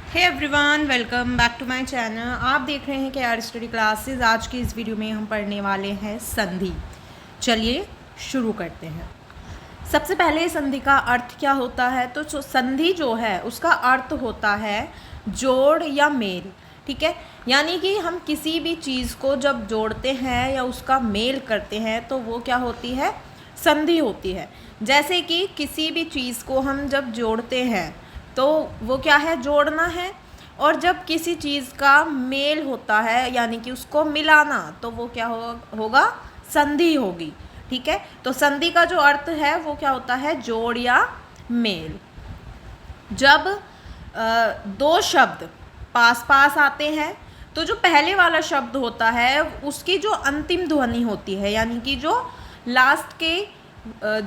Hey everyone, welcome back to my channel. आप देख रहे हैं कि आर स्टडी क्लासेस। आज की इस वीडियो में हम पढ़ने वाले हैं संधि। चलिए शुरू करते हैं। सबसे पहले संधि का अर्थ क्या होता है? तो संधि जो है उसका अर्थ होता है जोड़ या मेल। ठीक है, यानी कि हम किसी भी चीज़ को जब जोड़ते हैं या उसका मेल करते हैं तो वो क्या होती है? संधि होती है। जैसे कि किसी भी चीज़ को हम जब जोड़ते हैं तो वो क्या है? जोड़ना है। और जब किसी चीज़ का मेल होता है यानी कि उसको मिलाना, तो वो क्या होगा? संधि होगी। ठीक है, तो संधि का जो अर्थ है वो क्या होता है? जोड़ या मेल। जब दो शब्द पास पास आते हैं तो जो पहले वाला शब्द होता है उसकी जो अंतिम ध्वनि होती है, यानी कि जो लास्ट के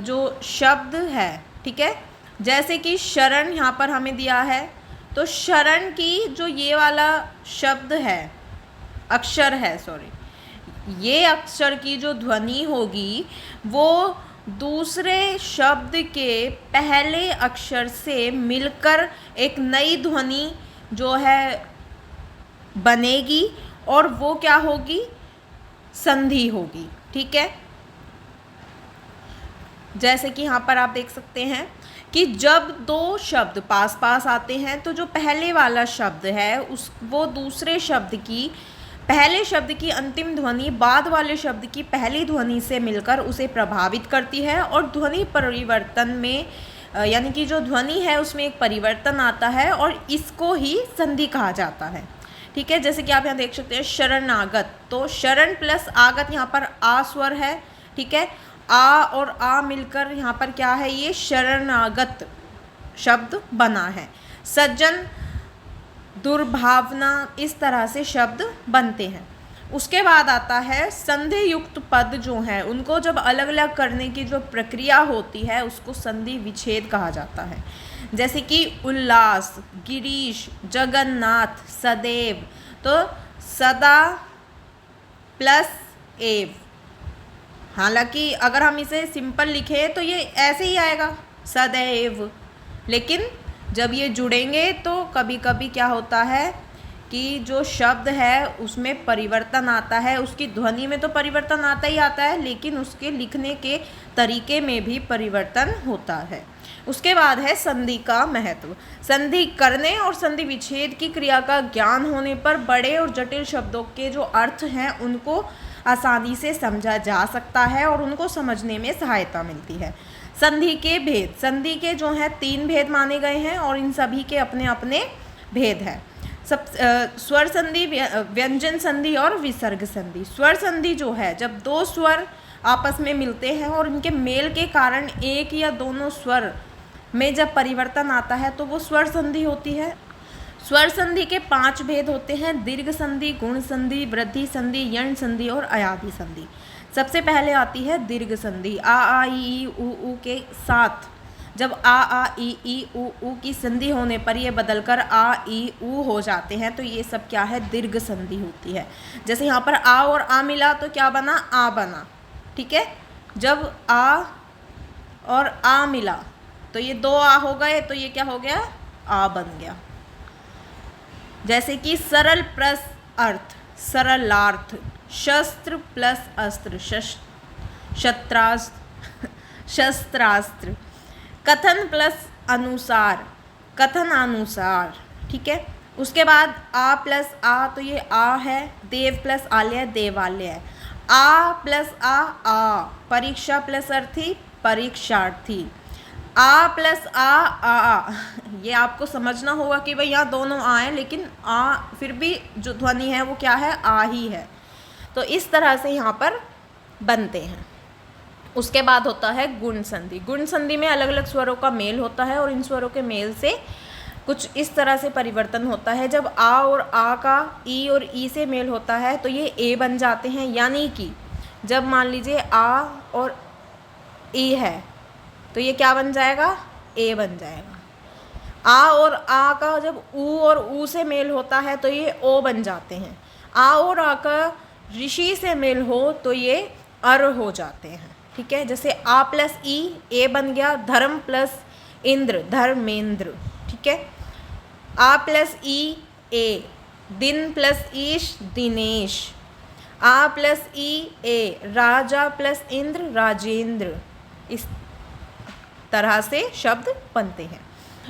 जो शब्द है, ठीक है, जैसे कि शरण यहाँ पर हमें दिया है, तो शरण की जो ये वाला शब्द है, अक्षर है, सॉरी, ये अक्षर की जो ध्वनि होगी वो दूसरे शब्द के पहले अक्षर से मिलकर एक नई ध्वनि जो है बनेगी और वो क्या होगी? संधि होगी। ठीक है, जैसे कि यहाँ पर आप देख सकते हैं कि जब दो शब्द पास पास आते हैं तो जो पहले वाला शब्द है वो दूसरे शब्द की पहले शब्द की अंतिम ध्वनि बाद वाले शब्द की पहली ध्वनि से मिलकर उसे प्रभावित करती है और ध्वनि परिवर्तन में यानी कि जो ध्वनि है उसमें एक परिवर्तन आता है और इसको ही संधि कहा जाता है। ठीक है, जैसे कि आप यहाँ देख सकते हैं शरणागत, तो शरण प्लस आगत, यहाँ पर आ स्वर है। ठीक है, आ और आ मिलकर यहाँ पर क्या है? ये शरणागत शब्द बना है। सज्जन, दुर्भावना, इस तरह से शब्द बनते हैं। उसके बाद आता है संधि युक्त पद जो हैं उनको जब अलग अलग करने की जो प्रक्रिया होती है उसको संधि विच्छेद कहा जाता है। जैसे कि उल्लास, गिरीश, जगन्नाथ, सदैव, तो सदा प्लस एव। हालांकि अगर हम इसे सिंपल लिखें तो ये ऐसे ही आएगा, सदैव, लेकिन जब ये जुड़ेंगे तो कभी कभी क्या होता है कि जो शब्द है उसमें परिवर्तन आता है, उसकी ध्वनि में तो परिवर्तन आता ही आता है लेकिन उसके लिखने के तरीके में भी परिवर्तन होता है। उसके बाद है संधि का महत्व। संधि करने और संधि विच्छेद की क्रिया का ज्ञान होने पर बड़े और जटिल शब्दों के जो अर्थ हैं उनको आसानी से समझा जा सकता है और उनको समझने में सहायता मिलती है। संधि के भेद, संधि के जो हैं 3 भेद माने गए हैं और इन सभी के अपने अपने भेद हैं। स्वर संधि, व्यंजन संधि और विसर्ग संधि। स्वर संधि जो है जब दो स्वर आपस में मिलते हैं और इनके मेल के कारण एक या दोनों स्वर में जब परिवर्तन आता है तो वो स्वर संधि होती है। स्वर संधि के 5 भेद होते हैं: दीर्घ संधि, गुण संधि, वृद्धि संधि, यण संधि और अयादि संधि। सबसे पहले आती है दीर्घ संधि। आ ई उ के साथ जब आ ई उ की संधि होने पर ये बदलकर आ ई उ हो जाते हैं तो ये सब क्या है? दीर्घ संधि होती है। जैसे यहाँ पर आ और आ मिला तो क्या बना? आ बना। ठीक है, जब आ और आ मिला तो ये 2 आ हो गए तो ये क्या हो गया? आ बन गया। जैसे कि सरल प्लस अर्थ, सरलार्थ, शस्त्र प्लस अस्त्र, शस्त्रास्त्र, शस्त्रास्त्र, कथन प्लस अनुसार, कथनानुसार। ठीक है, उसके बाद आ प्लस आ, तो ये आ है। देव प्लस आलय, देवालय है। आ प्लस आ, परीक्षा प्लस अर्थी, परीक्षार्थी। आ प्लस आ, ये आपको समझना होगा कि भाई यहाँ दोनों आ हैं लेकिन आ फिर भी जो ध्वनि है वो क्या है? आ ही है। तो इस तरह से यहाँ पर बनते हैं। उसके बाद होता है गुण संधि। गुण संधि में अलग अलग स्वरों का मेल होता है और इन स्वरों के मेल से कुछ इस तरह से परिवर्तन होता है। जब आ और आ का ई और ई से मेल होता है तो ये ए बन जाते हैं, यानी कि जब मान लीजिए आ और ई है तो ये क्या बन जाएगा? ए बन जाएगा। आ और आ का जब ऊ और ऊ से मेल होता है तो ये ओ बन जाते हैं। आ और आ का ऋषि से मेल हो तो ये अर हो जाते हैं। ठीक है, जैसे आ प्लस ई, ए बन गया। धर्म प्लस इंद्र, धर्मेंद्र। ठीक है, आ प्लस ई ए, दिन प्लस ईश दिनेश, आ प्लस ई ए, राजा प्लस इंद्र राजेंद्र। इस तरह से शब्द बनते हैं।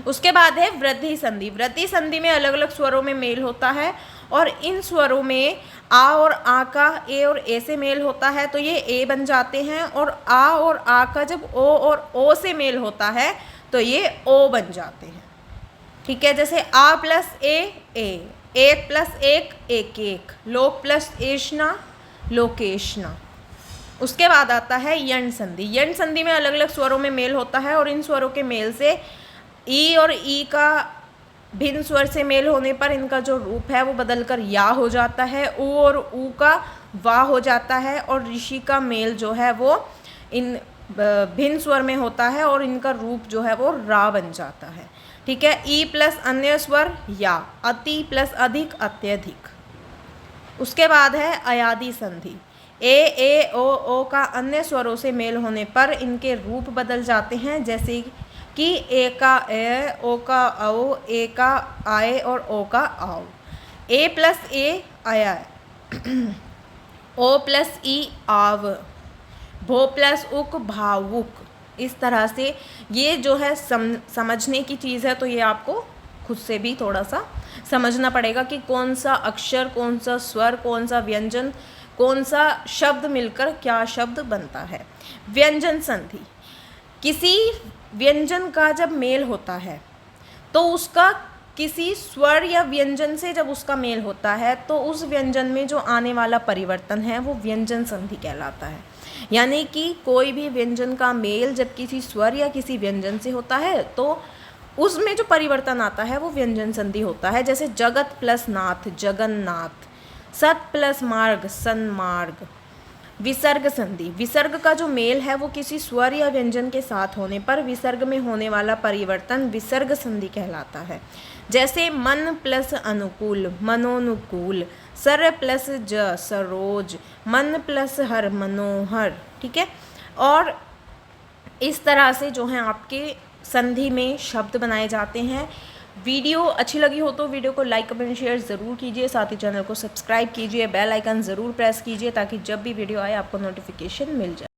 उसके बाद है वृद्धि संधि। वृद्धि संधि में अलग अलग स्वरों में मेल होता है और इन स्वरों में आ और आ का ए और ए से मेल होता है तो ये ए बन जाते हैं, और आ और आ का जब ओ और ओ से मेल होता है तो ये ओ बन जाते हैं। ठीक है, जैसे आ प्लस ए ए, एक प्लस एक एक एक, लोक प्लस एशना लोकेशना। उसके बाद आता है यण संधि। यण संधि में अलग अलग स्वरों में मेल होता है और इन स्वरों के मेल से ई और ई का भिन्न स्वर से मेल होने पर इनका जो रूप है वो बदलकर या हो जाता है, ऊ और ऊ का वा हो जाता है, और ऋषि का मेल जो है वो इन भिन्न स्वर में होता है और इनका रूप जो है वो रा बन जाता है। ठीक है, ई प्लस अन्य स्वर या, अति प्लस अधिक अत्यधिक। उसके बाद है अयादि संधि। ए ओ का अन्य स्वरों से मेल होने पर इनके रूप बदल जाते हैं, जैसे कि ए का ए, ओ का औ, ए का आए और ओ का आओ। ए प्लस ए आया, ओ प्लस ई आव, भो प्लस उक भावुक। इस तरह से ये जो है समझने की चीज़ है, तो ये आपको खुद से भी थोड़ा सा समझना पड़ेगा कि कौन सा अक्षर, कौन सा स्वर, कौन सा व्यंजन, कौन सा शब्द मिलकर क्या शब्द बनता है। व्यंजन संधि। किसी व्यंजन का जब मेल होता है तो उसका किसी स्वर या व्यंजन से जब उसका मेल होता है तो उस व्यंजन में जो आने वाला परिवर्तन है वो व्यंजन संधि कहलाता है। यानी कि कोई भी व्यंजन का मेल जब किसी स्वर या किसी व्यंजन से होता है तो उसमें जो परिवर्तन आता है वो व्यंजन संधि होता है। जैसे जगत प्लस नाथ जगन्नाथ, सत प्लस मार्ग सन्मार्ग। विसर्ग संधि। विसर्ग का जो मेल है वो किसी स्वर या व्यंजन के साथ होने पर विसर्ग में होने वाला परिवर्तन विसर्ग संधि कहलाता है। जैसे मन प्लस अनुकूल मनोनुकूल, सर प्लस ज सरोज, मन प्लस हर मनोहर। ठीक है, और इस तरह से जो है आपके संधि में शब्द बनाए जाते हैं। वीडियो अच्छी लगी हो तो वीडियो को लाइक कमेंट शेयर ज़रूर कीजिए, साथ ही चैनल को सब्सक्राइब कीजिए, बेल आइकन ज़रूर प्रेस कीजिए ताकि जब भी वीडियो आए आपको नोटिफिकेशन मिल जाए।